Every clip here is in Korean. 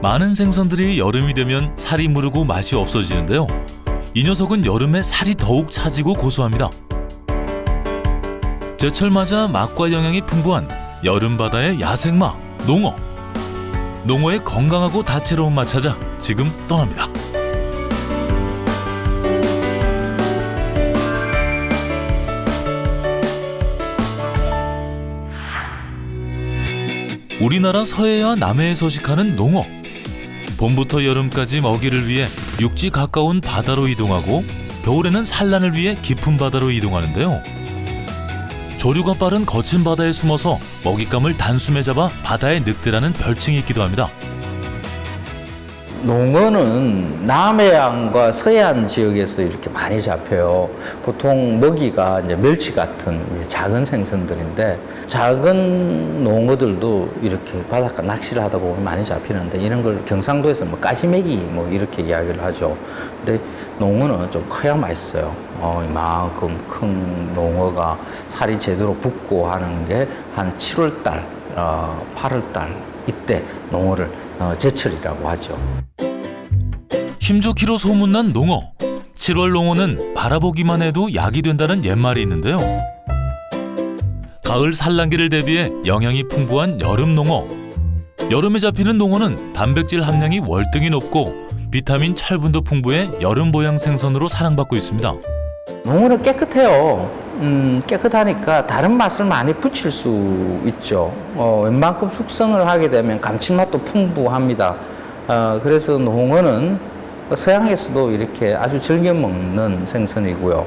많은 생선들이 여름이 되면 살이 무르고 맛이 없어지는데요. 이 녀석은 여름에 살이 더욱 차지고 고소합니다. 제철 맞아 맛과 영양이 풍부한 여름 바다의 야생마, 농어. 농어의 건강하고 다채로운 맛 찾아 지금 떠납니다. 우리나라 서해와 남해에 서식하는 농어. 봄부터 여름까지 먹이를 위해 육지 가까운 바다로 이동하고 겨울에는 산란을 위해 깊은 바다로 이동하는데요. 조류가 빠른 거친 바다에 숨어서 먹잇감을 단숨에 잡아 바다의 늑대라는 별칭이 있기도 합니다. 농어는 남해안과 서해안 지역에서 이렇게 많이 잡혀요. 보통 먹이가 이제 멸치 같은 이제 작은 생선들인데, 작은 농어들도 이렇게 바닷가 낚시를 하다 보면 많이 잡히는데, 이런 걸 경상도에서 뭐 까시매기 뭐 이렇게 이야기를 하죠. 근데 농어는 좀 커야 맛있어요. 이만큼 큰 농어가 살이 제대로 붙고 하는 게 한 7월달, 8월달 이때 농어를 제철이라고 하죠. 힘 좋기로 소문난 농어. 7월 농어는 바라보기만 해도 약이 된다는 옛말이 있는데요. 가을 산란기를 대비해 영양이 풍부한 여름 농어. 여름에 잡히는 농어는 단백질 함량이 월등히 높고 비타민, 철분도 풍부해 여름 보양 생선으로 사랑받고 있습니다. 농어는 깨끗해요. 깨끗하니까 다른 맛을 많이 붙일 수 있죠. 웬만큼 숙성을 하게 되면 감칠맛도 풍부합니다. 그래서 농어는 서양에서도 이렇게 아주 즐겨 먹는 생선이고요.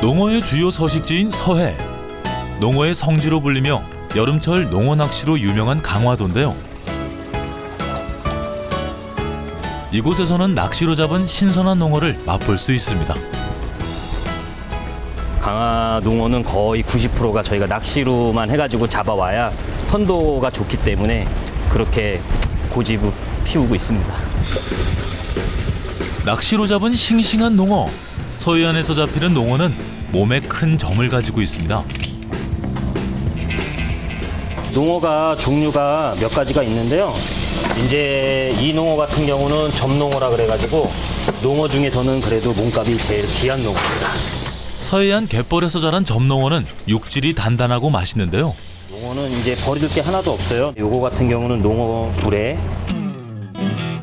농어의 주요 서식지인 서해. 농어의 성지로 불리며 여름철 농어 낚시로 유명한 강화도인데요. 이곳에서는 낚시로 잡은 신선한 농어를 맛볼 수 있습니다. 강화 농어는 거의 90%가 저희가 낚시로만 해가지고 잡아와야 선도가 좋기 때문에 그렇게 고집을 피우고 있습니다. 낚시로 잡은 싱싱한 농어. 서해안에서 잡히는 농어는 몸에 큰 점을 가지고 있습니다. 농어가 종류가 몇 가지가 있는데요. 이제 이 농어 같은 경우는 점농어라 그래가지고 농어 중에서는 그래도 몸값이 제일 귀한 농어입니다. 서해안 갯벌에서 자란 점농어는 육질이 단단하고 맛있는데요. 농어는 이제 버릴 게 하나도 없어요. 요거 같은 경우는 농어 불에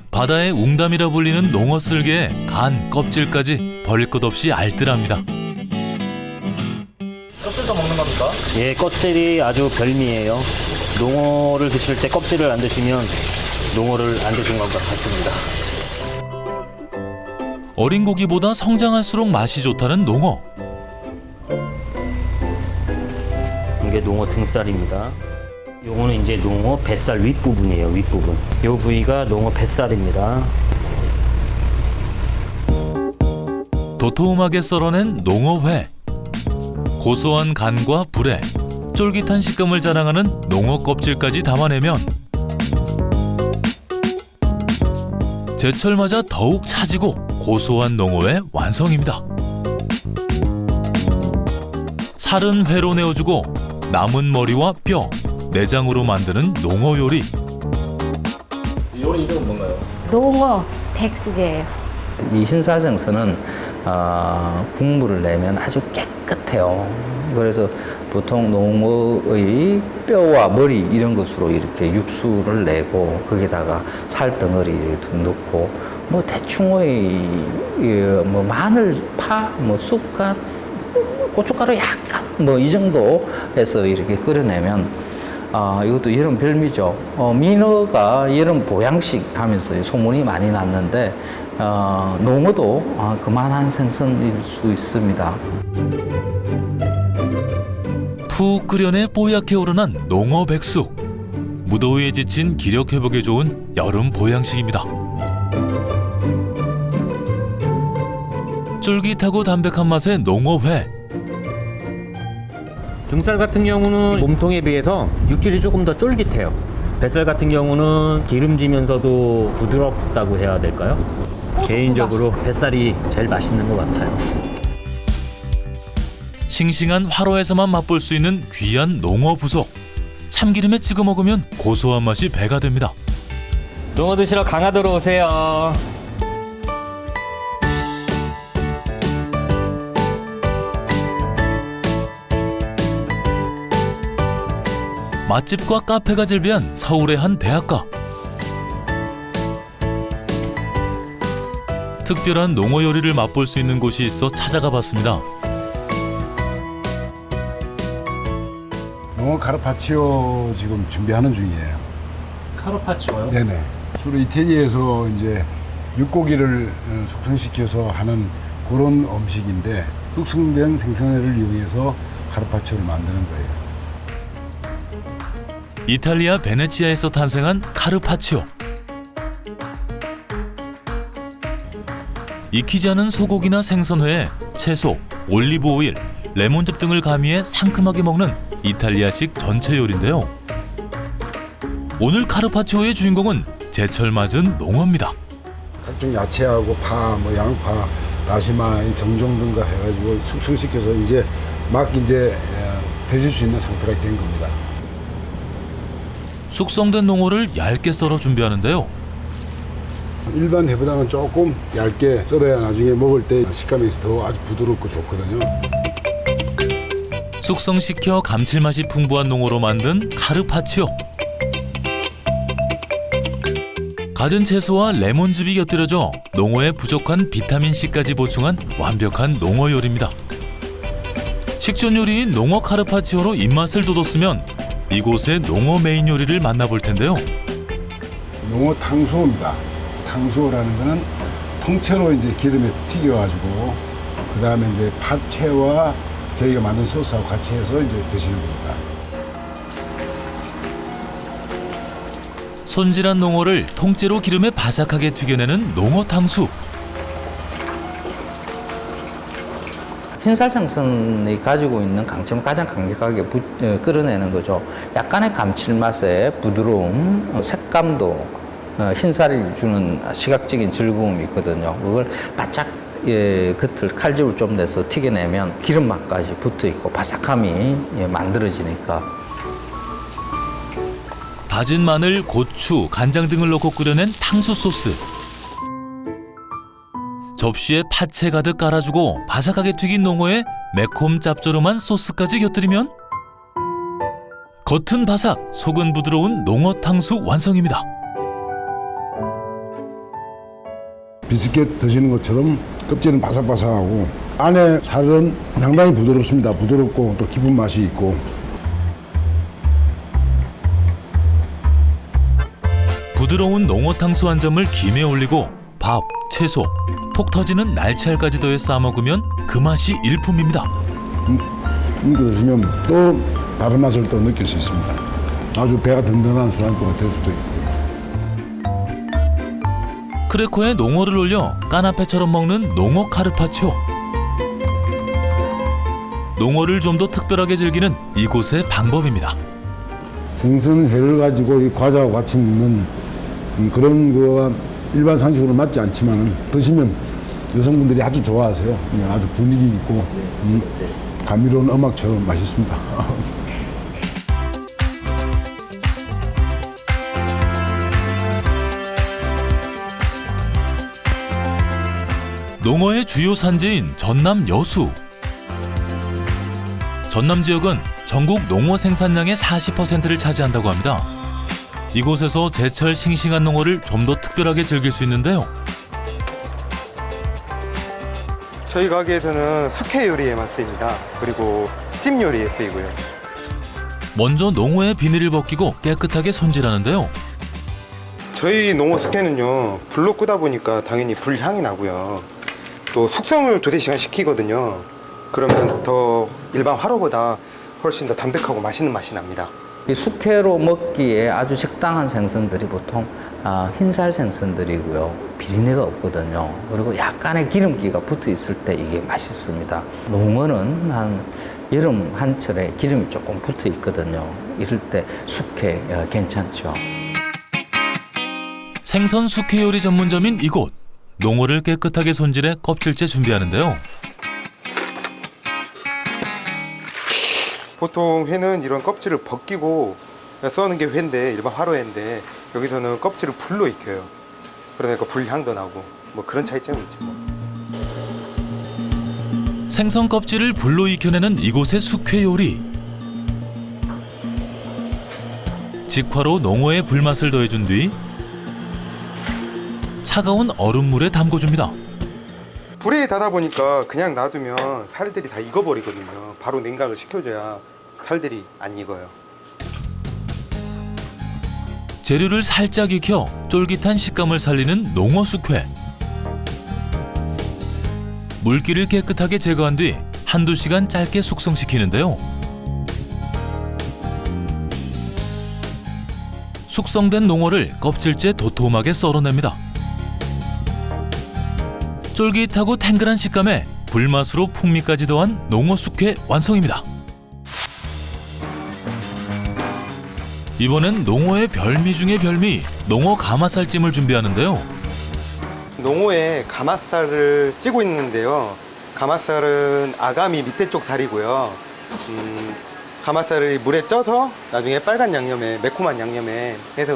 바다의 웅담이라 불리는 농어 쓸개에 간, 껍질까지 버릴 것 없이 알뜰합니다. 껍질도 먹는 겁니까? 예, 껍질이 아주 별미예요. 농어를 드실 때 껍질을 안 드시면 농어를 안 드신 것 같습니다. 어린 고기보다 성장할수록 맛이 좋다는 농어. 이게 농어 등살입니다. 요거는 이제 농어 뱃살 윗부분이에요, 윗부분. 요 부위가 농어 뱃살입니다. 도톰하게 썰어낸 농어회. 고소한 간과 불에 쫄깃한 식감을 자랑하는 농어 껍질까지 담아내면 제철 맞아 더욱 차지고 고소한 농어회 완성입니다. 살은 회로 내어주고 남은 머리와 뼈, 내장으로 만드는 농어 요리. 요리 이름은 뭔가요? 농어 백숙이에요. 이 흰살생선은 국물을 내면 아주 깨끗해요. 그래서 보통 농어의 뼈와 머리 이런 것으로 이렇게 육수를 내고 거기다가 살덩어리 넣고 뭐 대충의 뭐 마늘, 파, 뭐 쑥갓, 고춧가루 약간 뭐 이 정도 해서 이렇게 끓여내면 이것도 여름 별미죠. 민어가 여름 보양식 하면서 소문이 많이 났는데 농어도 그만한 생선일 수 있습니다. 푹 끓여내 뽀얗게 우러난 농어 백숙. 무더위에 지친 기력 회복에 좋은 여름 보양식입니다. 쫄깃하고 담백한 맛의 농어회. 등살 같은 경우는 몸통에 비해서 육질이 조금 더 쫄깃해요. 뱃살 같은 경우는 기름지면서도 부드럽다고 해야 될까요? 개인적으로 뱃살이 제일 맛있는 것 같아요. 싱싱한 화로에서만 맛볼 수 있는 귀한 농어 부속. 참기름에 찍어 먹으면 고소한 맛이 배가 됩니다. 농어 드시러 강화도로 오세요. 맛집과 카페가 즐비한 서울의 한 대학가. 특별한 농어 요리를 맛볼 수 있는 곳이 있어 찾아가 봤습니다. 농어 카르파치오 지금 준비하는 중이에요. 카르파치오요? 네네. 주로 이태리에서 이제 육고기를 숙성시켜서 하는 그런 음식인데 숙성된 생선회를 이용해서 카르파치오를 만드는 거예요. 이탈리아 베네치아에서 탄생한 카르파치오. 익히지 않은 소고기나 생선회에 채소, 올리브 오일, 레몬즙 등을 가미해 상큼하게 먹는 이탈리아식 전체 요리인데요. 오늘 카르파치오의 주인공은 제철 맞은 농어입니다. 각종 야채하고 파, 양파, 다시마, 정종 등과 해가지고 숙성시켜서 이제 막 이제 드실 수 있는 상태가 된 겁니다. 숙성된 농어를 얇게 썰어 준비하는데요. 일반 회보다는 조금 얇게 썰어야 나중에 먹을 때 식감이 더 아주 부드럽고 좋거든요. 숙성시켜 감칠맛이 풍부한 농어로 만든 카르파치오. 갖은 채소와 레몬즙이 곁들여져 농어의 부족한 비타민C까지 보충한 완벽한 농어 요리입니다. 식전 요리인 농어 카르파치오로 입맛을 돋웠으면 이곳의 농어 메인 요리를 만나볼 텐데요. 농어 탕수호입니다. 탕수호라는 거는 통째로 이제 기름에 튀겨가지고 그 다음에 이제 파채와 저희가 만든 소스하고 같이 해서 이제 드시는 겁니다. 손질한 농어를 통째로 기름에 바삭하게 튀겨내는 농어 탕수. 흰살 생선이 가지고 있는 강점을 가장 강력하게 끌어내는 거죠. 약간의 감칠맛에 부드러움, 색감도 흰살이 주는 시각적인 즐거움이 있거든요. 그걸 바짝 겉을 칼집을 좀 내서 튀겨내면 기름 맛까지 붙어 있고 바삭함이 만들어지니까. 다진 마늘, 고추, 간장 등을 넣고 끓여낸 탕수 소스. 접시에 파채 가득 깔아주고 바삭하게 튀긴 농어에 매콤 짭조름한 소스까지 곁들이면 겉은 바삭, 속은 부드러운 농어 탕수 완성입니다. 비스켓 드시는 것처럼 껍질은 바삭바삭하고 안에 살은 상당히 부드럽습니다. 부드럽고 또 깊은 맛이 있고. 부드러운 농어 탕수 한 점을 김에 올리고 밥, 채소, 톡 터지는 날치알까지 더해 싸먹으면 그 맛이 일품입니다. 이거 드시면 또 다른 맛을 또 느낄 수 있습니다. 아주 배가 든든한 술안주가 될 수도 있고. 크래커에 농어를 올려 까나페처럼 먹는 농어 카르파치오. 농어를 좀 더 특별하게 즐기는 이곳의 방법입니다. 생선회를 가지고 이 과자와 같이 먹는 그런 거와 일반 상식으로 맞지 않지만 드시면 여성분들이 아주 좋아하세요. 아주 분위기 있고 감미로운 음악처럼 맛있습니다. 농어의 주요 산지인 전남 여수. 전남 지역은 전국 농어 생산량의 40%를 차지한다고 합니다. 이곳에서 제철 싱싱한 농어를 좀 더 특별하게 즐길 수 있는데요. 저희 가게에서는 숙회 요리에만 쓰입니다. 그리고 찜 요리에 쓰이고요. 먼저 농어의 비닐을 벗기고 깨끗하게 손질하는데요. 저희 농어 숙회는요, 불로 끄다 보니까 당연히 불향이 나고요. 또 숙성을 2-3시간 시키거든요. 그러면 더 일반 화로보다 훨씬 더 담백하고 맛있는 맛이 납니다. 이 숙회로 먹기에 아주 적당한 생선들이 보통 흰살 생선들이고요. 비린내가 없거든요. 그리고 약간의 기름기가 붙어 있을 때 이게 맛있습니다. 농어는 한 여름 한철에 기름이 조금 붙어 있거든요. 이럴 때 숙회 괜찮죠. 생선 숙회 요리 전문점인 이곳. 농어를 깨끗하게 손질해 껍질째 준비하는데요. 보통 회는 이런 껍질을 벗기고 써는 게 회인데, 일반 화로회인데 여기서는 껍질을 불로 익혀요. 그러니까 불향도 나고 뭐 그런 차이점이 있죠. 뭐. 생선 껍질을 불로 익혀내는 이곳의 숙회 요리. 직화로 농어의 불맛을 더해준 뒤 차가운 얼음물에 담궈줍니다. 불에 닫아 보니까 그냥 놔두면 살들이 다 익어버리거든요. 바로 냉각을 시켜줘야 살들이 안 익어요. 재료를 살짝 익혀 쫄깃한 식감을 살리는 농어 숙회. 물기를 깨끗하게 제거한 뒤 한두 시간 짧게 숙성시키는데요. 숙성된 농어를 껍질째 도톰하게 썰어냅니다. 쫄깃하고 탱글한 식감에 불맛으로 풍미까지 더한 농어 숙회 완성입니다. 이번엔 농어의 별미 중의 별미, 농어 가마살찜을 준비하는데요. 농어에 가마살을 찌고 있는데요. 가마살은 아가미 밑에 쪽 살이고요. 가마살을 물에 쪄서 나중에 빨간 양념에, 매콤한 양념에 해서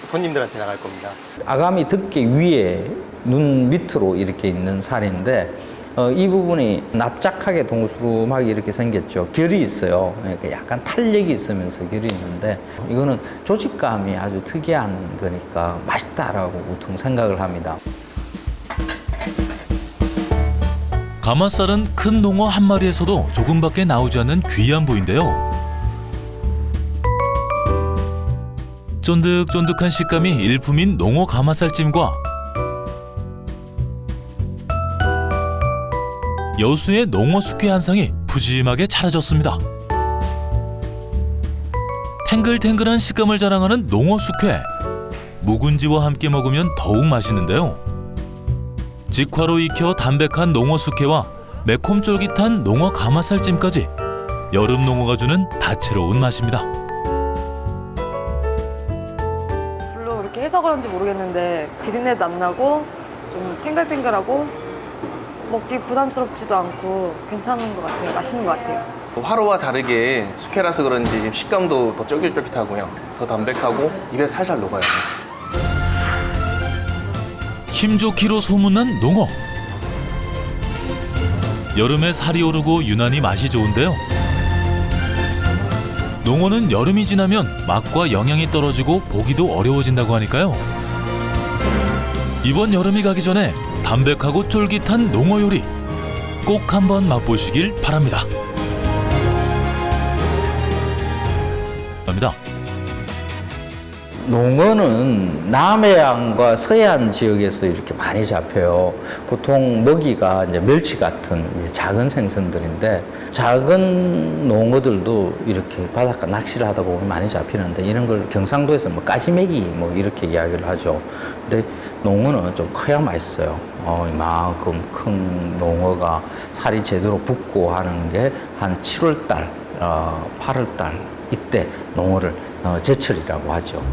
손님들한테 나갈 겁니다. 아가미 덮개 위에 눈 밑으로 이렇게 있는 살인데 이 부분이 납작하게 동수름하게 이렇게 생겼죠. 결이 있어요. 그러니까 약간 탄력이 있으면서 결이 있는데 이거는 조직감이 아주 특이한 거니까 맛있다라고 보통 생각을 합니다. 가마살은 큰 농어 한 마리에서도 조금밖에 나오지 않는 귀한 부위인데요. 쫀득쫀득한 식감이 일품인 농어 가마살찜과 여수의 농어 숙회 한 상이 푸짐하게 차려졌습니다. 탱글탱글한 식감을 자랑하는 농어 숙회. 묵은지와 함께 먹으면 더욱 맛있는데요. 직화로 익혀 담백한 농어 숙회와 매콤 쫄깃한 농어 가마살찜까지 여름 농어가 주는 다채로운 맛입니다. 불로 그렇게 해서 그런지 모르겠는데 비린내도 안 나고 좀 탱글탱글하고 먹기 부담스럽지도 않고 괜찮은 것 같아요. 맛있는 것 같아요. 화로와 다르게 숙회라서 그런지 지금 식감도 더 쫄깃쫄깃하고요. 더 담백하고 입에 살살 녹아요. 힘 좋기로 소문난 농어. 여름에 살이 오르고 유난히 맛이 좋은데요. 농어는 여름이 지나면 맛과 영양이 떨어지고 보기도 어려워진다고 하니까요. 이번 여름이 가기 전에 담백하고 쫄깃한 농어 요리 꼭 한번 맛보시길 바랍니다. 감사합니다. 농어는 남해안과 서해안 지역에서 이렇게 많이 잡혀요. 보통 먹이가 이제 멸치 같은 이제 작은 생선들인데 작은 농어들도 이렇게 바닷가 낚시를 하다 보면 많이 잡히는데 이런 걸 경상도에서 뭐 까시매기 뭐 이렇게 이야기를 하죠. 근데 농어는 좀 커야 맛있어요. 이만큼 큰 농어가 살이 제대로 붙고 하는 게 한 7월달, 8월달 이때 농어를 제철이라고 하죠.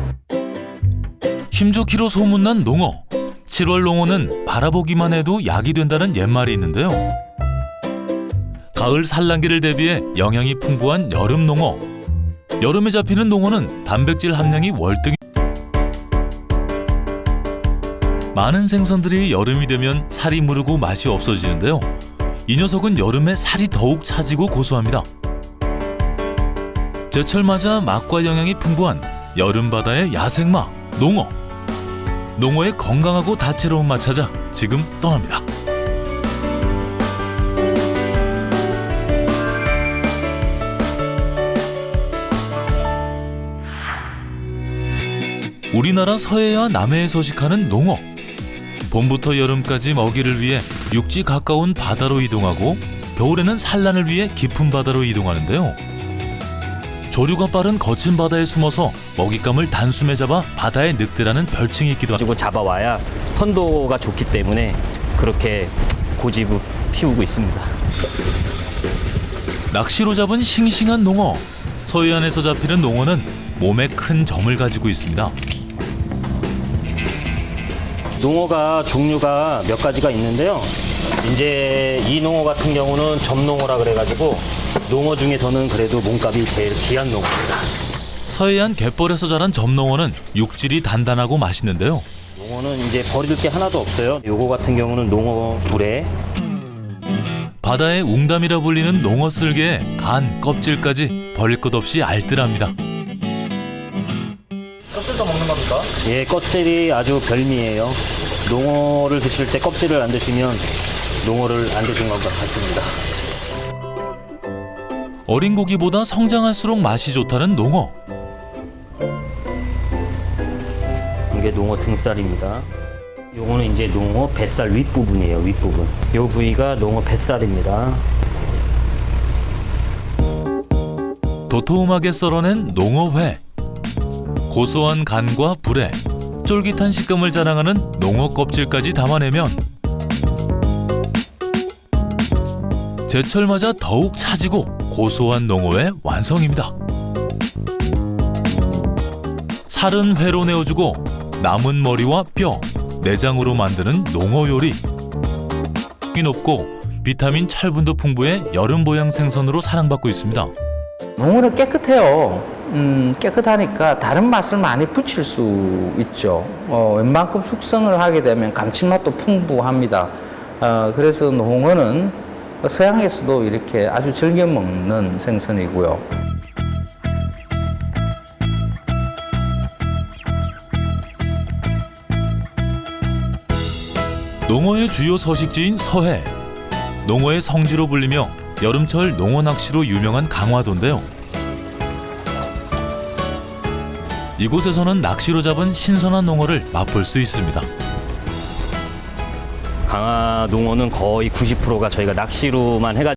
힘 좋기로 소문난 농어. 7월 농어는 바라보기만 해도 약이 된다는 옛말이 있는데요. 가을 산란기를 대비해 영양이 풍부한 여름 농어. 여름에 잡히는 농어는 단백질 함량이 월등히 많은 생선들이 여름이 되면 살이 무르고 맛이 없어지는데요. 이 녀석은 여름에 살이 더욱 차지고 고소합니다. 제철 맞아 맛과 영양이 풍부한 여름바다의 야생마, 농어. 농어의 건강하고 다채로운 맛 찾아 지금 떠납니다. 우리나라 서해와 남해에 서식하는 농어. 봄부터 여름까지 먹이를 위해 육지 가까운 바다로 이동하고 겨울에는 산란을 위해 깊은 바다로 이동하는데요. 조류가 빠른 거친 바다에 숨어서 먹잇감을 단숨에 잡아 바다의 늑대라는 별칭이 있기도 합니다. 가지고 잡아와야 선도가 좋기 때문에 그렇게 고집을 피우고 있습니다. 낚시로 잡은 싱싱한 농어. 서해안에서 잡히는 농어는 몸에 큰 점을 가지고 있습니다. 농어가 종류가 몇 가지가 있는데요. 이제 이 농어 같은 경우는 점농어라 그래가지고 농어 중에서는 그래도 몸값이 제일 귀한 농어입니다. 서해안 갯벌에서 자란 점농어는 육질이 단단하고 맛있는데요. 농어는 이제 버릴 게 하나도 없어요. 요거 같은 경우는 농어 불에 바다의 웅담이라 불리는 농어 쓸개에 간, 껍질까지 버릴 것 없이 알뜰합니다. 껍질도 먹는 겁니까? 예, 껍질이 아주 별미예요. 농어를 드실 때 껍질을 안 드시면 농어를 안 드신 것 같습니다. 어린 고기보다 성장할수록 맛이 좋다는 농어. 이게 농어 등살입니다. 요거는 이제 농어 뱃살 윗부분이에요, 윗부분. 요 부위가 농어 뱃살입니다. 도톰하게 썰어낸 농어회. 고소한 간과 불에 쫄깃한 식감을 자랑하는 농어 껍질까지 담아내면 제철 맞아 더욱 차지고 고소한 농어회 완성입니다. 살은 회로 내어주고 남은 머리와 뼈, 내장으로 만드는 농어 요리. 이 높고 비타민 철분도 풍부해 여름 보양 생선으로 사랑받고 있습니다. 농어는 깨끗해요. 깨끗하니까 다른 맛을 많이 붙일 수 있죠. 웬만큼 숙성을 하게 되면 감칠맛도 풍부합니다. 그래서 농어는 서양에서도 이렇게 아주 즐겨 먹는 생선이고요. 농어의 주요 서식지인 서해. 농어의 성지로 불리며 여름철 농어 낚시로 유명한 강화도인데요. 이곳에서는 낚시로 잡은 신선한 농어를 맛볼 수 있습니다. 강화 농어는 거의 90%가 저희가 낚시로만 해가지고